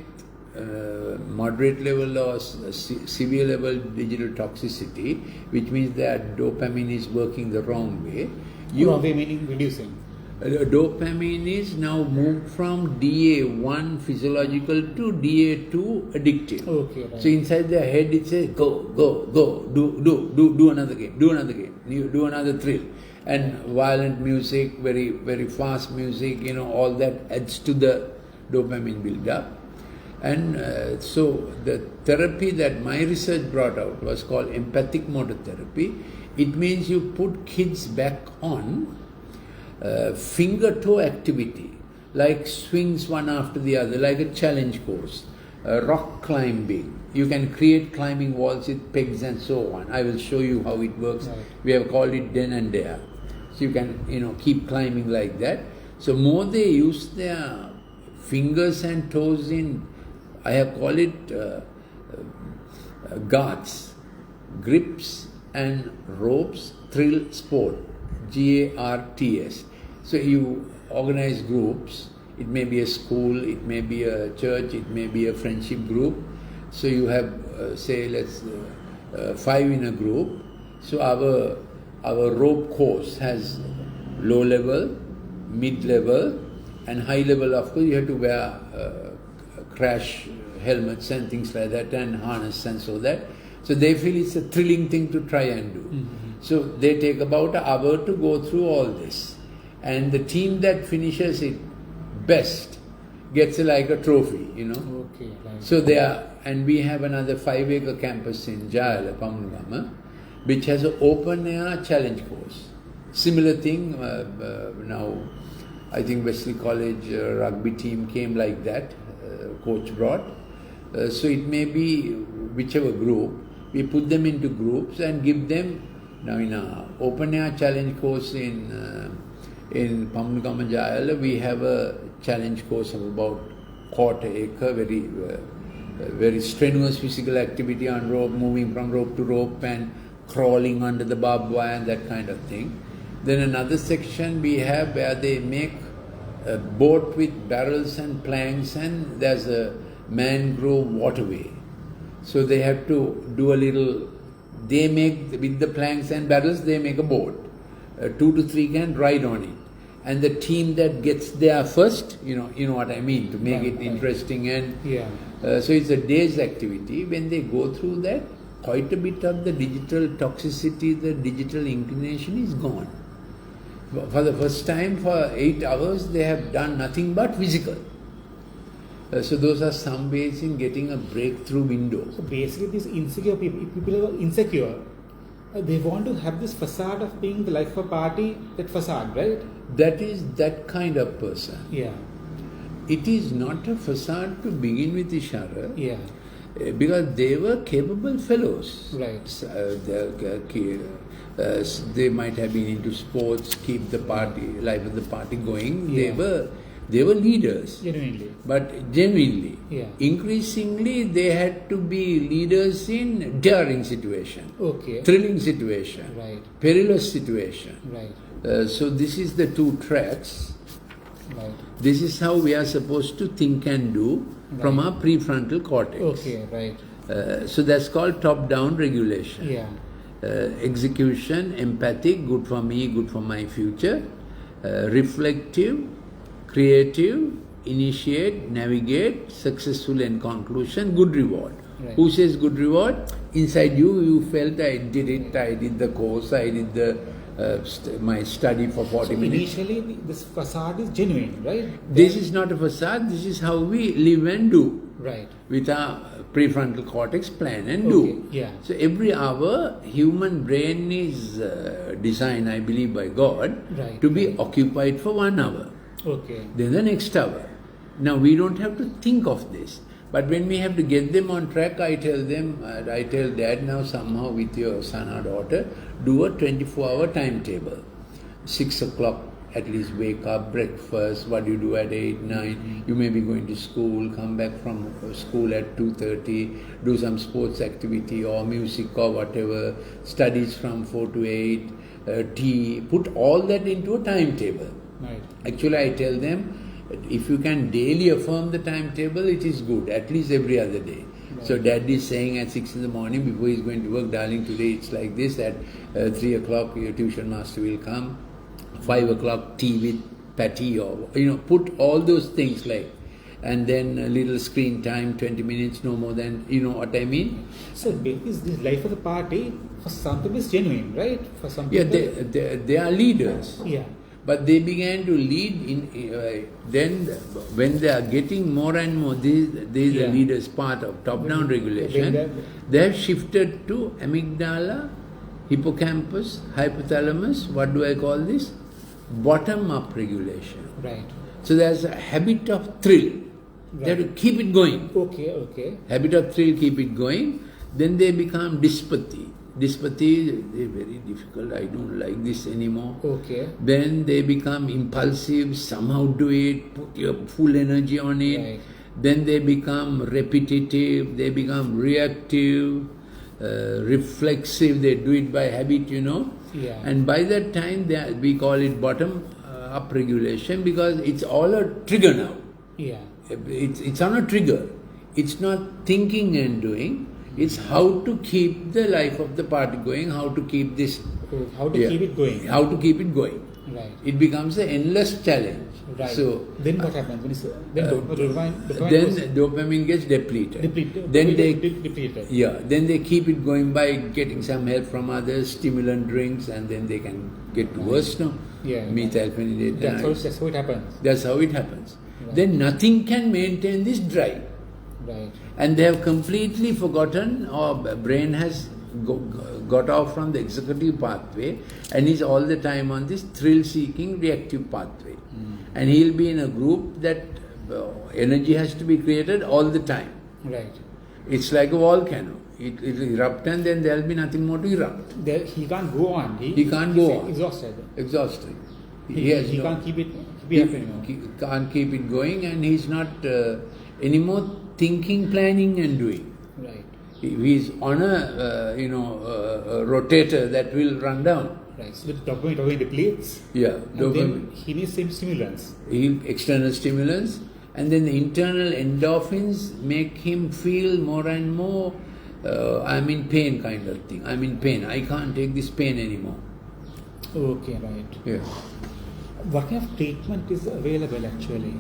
Speaker 1: moderate level or severe level digital toxicity, which means that dopamine is working the wrong way.
Speaker 2: Wrong way meaning reducing.
Speaker 1: Dopamine is now moved from DA1 physiological to DA2 addictive.
Speaker 2: Okay, right.
Speaker 1: So inside their head it says go, do another game, do another thrill. And violent music, very, very fast music, all that adds to the dopamine build-up. And so the therapy that my research brought out was called empathic motor therapy. It means you put kids back on finger-toe activity, like swings one after the other, like a challenge course, rock climbing. You can create climbing walls with pegs and so on. I will show you how it works.
Speaker 2: Right.
Speaker 1: We have called it den and dare. So you can, keep climbing like that. So more they use their fingers and toes in, I have called it guards, grips and ropes thrill sport, GARTS. So you organize groups. It may be a school, it may be a church, it may be a friendship group. So you have, say, let's 5 in a group. So our rope course has low level, mid level, and high level. Of course, you have to wear crash helmets and things like that, and harness and so that. So they feel it's a thrilling thing to try and do.
Speaker 2: Mm-hmm.
Speaker 1: So they take about an hour to go through all this. And the team that finishes it best gets like a trophy,
Speaker 2: Okay, right.
Speaker 1: So and we have another 5-acre campus in Jayala, Pamunugama, which has an open air challenge course. Similar thing, now I think Wesley College rugby team came like that, coach brought. So it may be whichever group, we put them into groups and give them, now in a open air challenge course in Pamunugama Jayala, we have a challenge course of about 1/4 acre, very strenuous physical activity on rope, moving from rope to rope and crawling under the barbed wire and that kind of thing. Then another section we have where they make a boat with barrels and planks, and there's a mangrove waterway. So they have to do a little, they make, with the planks and barrels, they make a boat. 2 to 3 can ride on it. And the team that gets there first, you know what I mean, to make it interesting. And so it's a day's activity. When they go through that, quite a bit of the digital toxicity, the digital inclination is gone. For the first time, for 8 hours, they have done nothing but physical. So those are some ways in getting a breakthrough window.
Speaker 2: So basically these insecure people are insecure. They want to have this facade of being the life of a party, that facade, right?
Speaker 1: That is that kind of person.
Speaker 2: Yeah.
Speaker 1: It is not a facade to begin with, Ishara.
Speaker 2: Yeah.
Speaker 1: Because they were capable fellows.
Speaker 2: Right.
Speaker 1: They might have been into sports, keep the party, life of the party going.
Speaker 2: Yeah.
Speaker 1: They were leaders.
Speaker 2: Genuinely.
Speaker 1: But genuinely.
Speaker 2: Yeah.
Speaker 1: Increasingly, they had to be leaders in daring situation.
Speaker 2: Okay.
Speaker 1: Thrilling situation.
Speaker 2: Right.
Speaker 1: Perilous situation.
Speaker 2: Right.
Speaker 1: So this is the 2 tracks.
Speaker 2: Right.
Speaker 1: This is how we are supposed to think and do from our prefrontal cortex.
Speaker 2: Okay, right.
Speaker 1: So that's called top-down regulation.
Speaker 2: Yeah.
Speaker 1: Execution, empathic, good for me, good for my future. Reflective, creative, initiate, navigate, successful and conclusion, good reward.
Speaker 2: Right.
Speaker 1: Who says good reward? Inside you felt I did it, I did the course, I did my study for 40 minutes.
Speaker 2: Initially, this facade is genuine, right?
Speaker 1: This is not a facade, this is how we live and do.
Speaker 2: Right.
Speaker 1: With our prefrontal cortex plan and do.
Speaker 2: Yeah.
Speaker 1: So every hour, human brain is designed, I believe, by God, to be occupied for 1 hour.
Speaker 2: Okay.
Speaker 1: Then the next hour. Now we don't have to think of this. But when we have to get them on track, I tell Dad, now somehow with your son or daughter, do a 24-hour timetable. 6 o'clock, at least wake up, breakfast, what do you do at 8, 9, you may be going to school, come back from school at 2:30, do some sports activity or music or whatever, studies from 4 to 8, tea, put all that into a timetable.
Speaker 2: Right.
Speaker 1: Actually, I tell them, if you can daily affirm the timetable, it is good, at least every other day. Right. So Dad is saying at 6 in the morning before he's going to work, darling, today it's like this, at 3 o'clock your tuition master will come, 5 o'clock tea with patty, or, put all those things like, and then a little screen time, 20 minutes, no more than, you know what I mean?
Speaker 2: So is this life of the party, for some people is genuine, right? For some people...
Speaker 1: Yeah, they are leaders.
Speaker 2: Yeah.
Speaker 1: But they began to lead then when they are getting more and more, this is the leader's part of top-down regulation, they have shifted to amygdala, hippocampus, hypothalamus, what do I call this? Bottom-up regulation.
Speaker 2: Right.
Speaker 1: So there's a habit of thrill. Right. They have to keep it going.
Speaker 2: Okay.
Speaker 1: Habit of thrill, keep it going. Then they become dyspathy. Dyspathy, they're very difficult, I don't like this anymore.
Speaker 2: Okay.
Speaker 1: Then they become impulsive, somehow do it, put your full energy on it.
Speaker 2: Right.
Speaker 1: Then they become repetitive, they become reactive, reflexive, they do it by habit,
Speaker 2: Yeah.
Speaker 1: And by that time, we call it bottom-up regulation, because it's all a trigger now.
Speaker 2: Yeah.
Speaker 1: It's on a trigger. It's not thinking and doing. It's how to keep the life of the party going, how to keep this...
Speaker 2: How to keep it going.
Speaker 1: How to keep it going.
Speaker 2: Right.
Speaker 1: It becomes an endless challenge.
Speaker 2: Right.
Speaker 1: So,
Speaker 2: then what happens? Then
Speaker 1: dopamine gets depleted.
Speaker 2: Depleted.
Speaker 1: Yeah. Then they keep it going by getting some help from others, stimulant drinks, and then they can get worse now.
Speaker 2: Yeah.
Speaker 1: Methylphenidate.
Speaker 2: That's how it happens.
Speaker 1: That's how it happens. then nothing can maintain this drive.
Speaker 2: Right.
Speaker 1: And they have completely forgotten, or brain has got off from the executive pathway and is all the time on this thrill-seeking reactive pathway. And he'll be in a group that energy has to be created all the time.
Speaker 2: Right.
Speaker 1: It's like a volcano. It will erupt and then there'll be nothing more to erupt.
Speaker 2: He can't go on.
Speaker 1: He can't go on.
Speaker 2: Exhausted.
Speaker 1: Exhausted.
Speaker 2: He can't keep it happening.
Speaker 1: He can't keep it going, and he's not anymore thinking, planning and doing.
Speaker 2: Right.
Speaker 1: He's on a rotator that will run down.
Speaker 2: Right. So the dopamine depletes.
Speaker 1: Yeah.
Speaker 2: And then he needs some stimulants.
Speaker 1: External stimulants, and then the internal endorphins make him feel more and more, I'm in pain kind of thing. I'm in pain. I can't take this pain anymore.
Speaker 2: Okay, right.
Speaker 1: Yeah.
Speaker 2: What kind of treatment is available actually?